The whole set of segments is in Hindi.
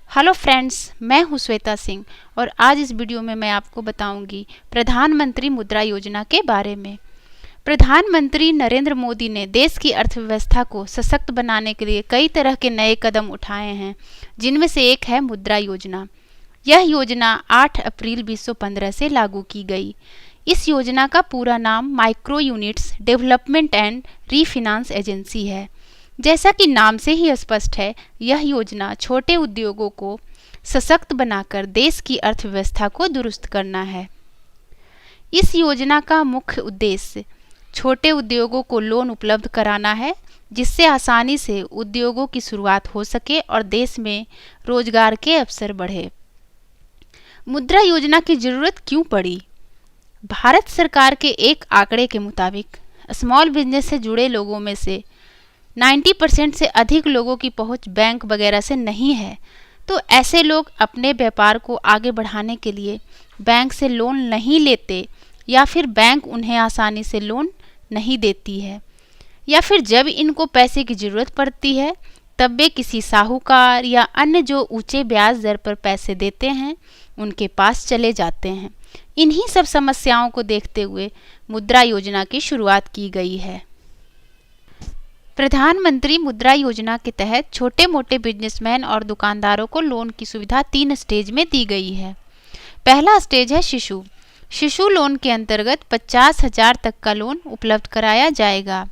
हेलो फ्रेंड्स, मैं हूं श्वेता सिंह और आज इस वीडियो में मैं आपको बताऊंगी प्रधानमंत्री मुद्रा योजना के बारे में। प्रधानमंत्री नरेंद्र मोदी ने देश की अर्थव्यवस्था को सशक्त बनाने के लिए कई तरह के नए कदम उठाए हैं, जिनमें से एक है मुद्रा योजना। यह योजना 8 अप्रैल 2015 से लागू की गई। इस योजना का पूरा नाम micro units development and refinance agency है। जैसा कि नाम से ही स्पष्ट है, यह योजना छोटे उद्योगों को सशक्त बनाकर देश की अर्थव्यवस्था को दुरुस्त करना है। इस योजना का मुख्य उद्देश्य छोटे उद्योगों को लोन उपलब्ध कराना है, जिससे आसानी से उद्योगों की शुरुआत हो सके और देश में रोजगार के अवसर बढ़े। मुद्रा योजना की जरूरत क्यों पड़ी? भारत सरकार के एक आंकड़े के मुताबिक स्मॉल बिजनेस से जुड़े लोगों में से 90% से अधिक लोगों की पहुंच बैंक वगैरह से नहीं है, तो ऐसे लोग अपने व्यापार को आगे बढ़ाने के लिए बैंक से लोन नहीं लेते, या फिर बैंक उन्हें आसानी से लोन नहीं देती है, या फिर जब इनको पैसे की ज़रूरत पड़ती है तब वे किसी साहूकार या अन्य जो ऊंचे ब्याज दर पर पैसे देते हैं उनके पास चले जाते हैं। इन्हीं सब समस्याओं को देखते हुए मुद्रा योजना की शुरुआत की गई है। प्रधानमंत्री मुद्रा योजना के तहत छोटे मोटे बिजनेसमैन और दुकानदारों को लोन की सुविधा 3 स्टेज में दी गई है। पहला स्टेज है शिशु लोन के अंतर्गत 50,000 तक का लोन उपलब्ध कराया जाएगा।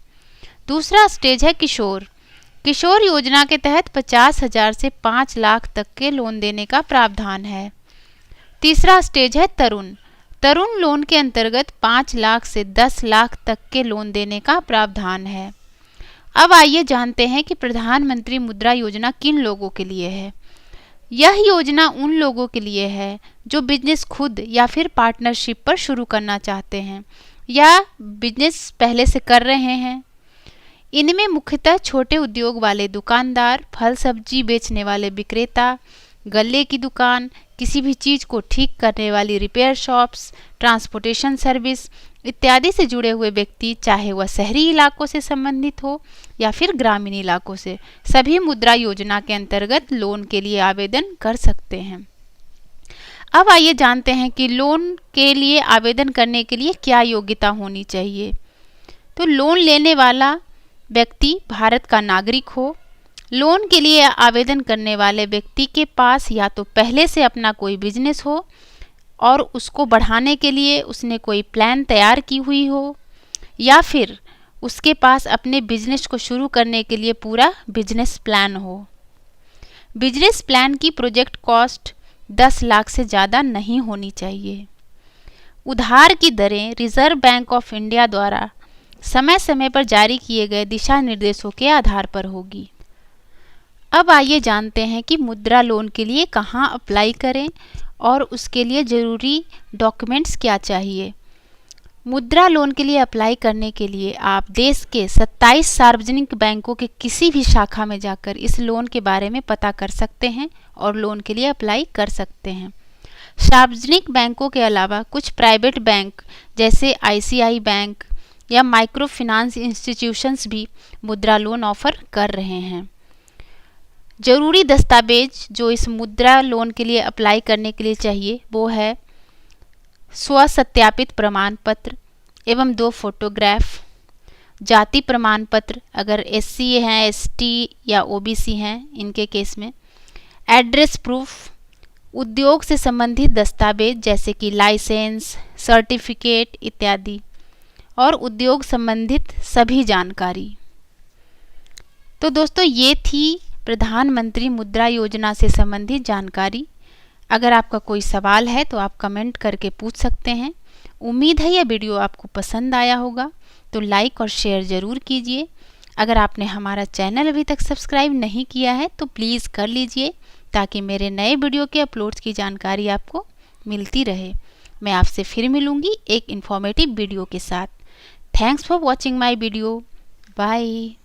दूसरा स्टेज है किशोर योजना के तहत 50,000 से 5 लाख तक के लोन देने का प्रावधान है। तीसरा स्टेज है तरुण लोन के अंतर्गत 5 लाख से 10 लाख तक के लोन देने का प्रावधान है। अब आइए जानते हैं कि प्रधानमंत्री मुद्रा योजना किन लोगों के लिए है। यह योजना उन लोगों के लिए है जो बिजनेस खुद या फिर पार्टनरशिप पर शुरू करना चाहते हैं या बिजनेस पहले से कर रहे हैं। इनमें मुख्यतः छोटे उद्योग वाले दुकानदार, फल सब्जी बेचने वाले विक्रेता, गल्ले की दुकान, किसी भी चीज़ को ठीक करने वाली रिपेयर शॉप्स, ट्रांसपोर्टेशन सर्विस इत्यादि से जुड़े हुए व्यक्ति, चाहे वह शहरी इलाकों से संबंधित हो या फिर ग्रामीण इलाकों से, सभी मुद्रा योजना के अंतर्गत लोन के लिए आवेदन कर सकते हैं। अब आइए जानते हैं कि लोन के लिए आवेदन करने के लिए क्या योग्यता होनी चाहिए। तो लोन लेने वाला व्यक्ति भारत का नागरिक हो। लोन के लिए आवेदन करने वाले व्यक्ति के पास या तो पहले से अपना कोई बिजनेस हो और उसको बढ़ाने के लिए उसने कोई प्लान तैयार की हुई हो, या फिर उसके पास अपने बिजनेस को शुरू करने के लिए पूरा बिजनेस प्लान हो। बिजनेस प्लान की प्रोजेक्ट कॉस्ट 10 लाख से ज़्यादा नहीं होनी चाहिए। उधार की दरें रिजर्व बैंक ऑफ इंडिया द्वारा समय समय पर जारी किए गए दिशा निर्देशों के आधार पर होगी। अब आइए जानते हैं कि मुद्रा लोन के लिए कहाँ अप्लाई करें और उसके लिए ज़रूरी डॉक्यूमेंट्स क्या चाहिए। मुद्रा लोन के लिए अप्लाई करने के लिए आप देश के 27 सार्वजनिक बैंकों के किसी भी शाखा में जाकर इस लोन के बारे में पता कर सकते हैं और लोन के लिए अप्लाई कर सकते हैं। सार्वजनिक बैंकों के अलावा कुछ प्राइवेट बैंक जैसे ICICI बैंक या माइक्रो फाइनेंस इंस्टीट्यूशंस भी मुद्रा लोन ऑफर कर रहे हैं। जरूरी दस्तावेज जो इस मुद्रा लोन के लिए अप्लाई करने के लिए चाहिए वो है स्वसत्यापित प्रमाण पत्र एवं 2 फोटोग्राफ, जाति प्रमाण पत्र अगर SC हैं, ST या OBC हैं इनके केस में, एड्रेस प्रूफ, उद्योग से संबंधित दस्तावेज जैसे कि लाइसेंस, सर्टिफिकेट इत्यादि, और उद्योग संबंधित सभी जानकारी। तो दोस्तों, ये थी प्रधानमंत्री मुद्रा योजना से संबंधित जानकारी। अगर आपका कोई सवाल है तो आप कमेंट करके पूछ सकते हैं। उम्मीद है यह वीडियो आपको पसंद आया होगा, तो लाइक और शेयर ज़रूर कीजिए। अगर आपने हमारा चैनल अभी तक सब्सक्राइब नहीं किया है तो प्लीज़ कर लीजिए, ताकि मेरे नए वीडियो के अपलोड्स की जानकारी आपको मिलती रहे। मैं आपसे फिर मिलूँगी एक इन्फॉर्मेटिव वीडियो के साथ। Thanks for watching my video. Bye.